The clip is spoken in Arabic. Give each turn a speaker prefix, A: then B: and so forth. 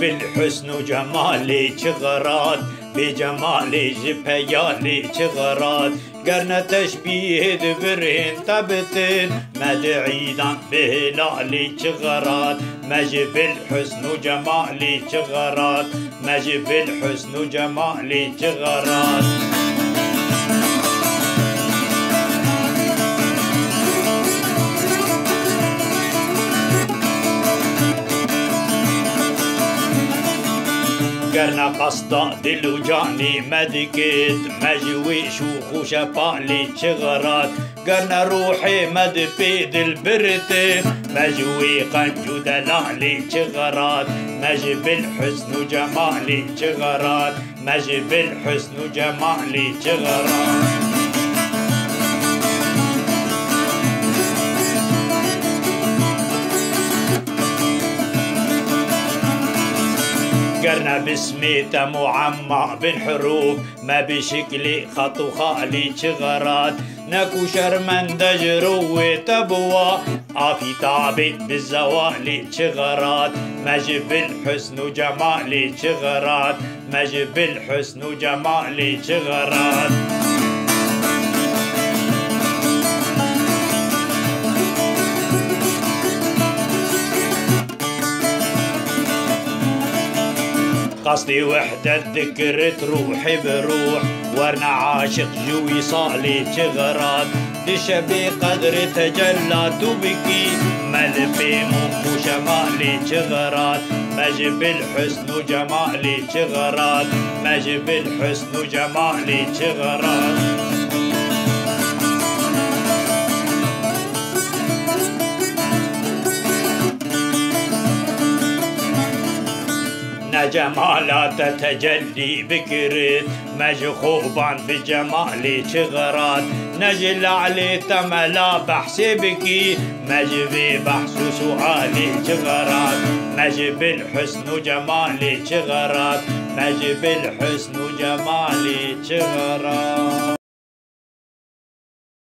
A: بالحسن وجمالي شغرات بجمالي جبهيالي شغرات قرنا تشبيه دبرين تبتين مدعيدا بهلالي شغرات مجي بالحسن وجمالي شغرات مجي بالحسن وجمالي شغرات قرنا قصدا دل وجاني مدكت مجوي شوخ وشفالي شغرات قرنا روحي مد بيد البرت مجوي قنجو دلالي شغرات مجي بالحسن وجمالي شغرات مجي بالحسن وجمالي شغرات قرنا بسميته معمى بالحروف ما بشكلي خط وخالي شغرات نكو شرمندج روي تبوا عافي طابي بالزوالي شغرات مجي بالحسن وجمالي شغرات مجي بالحسن وجمالي شغرات قصدي وحدة ذكرت روحي بروح ورنا عاشق جوي صالي شغرات لشبي قدر تجلى تبكي ملفي مو شمالي شغرات مجي بالحسن وجمالي شغرات مجي بالحسن وجمالي شغرات جمالات تتجلي بكرت مجخوبا بجمالي شغرات نجل علي تملا بحسي بكي مجبي بحث سؤالي شغرات مجب الحسن وجمالي شغرات مجب الحسن وجمالي شغرات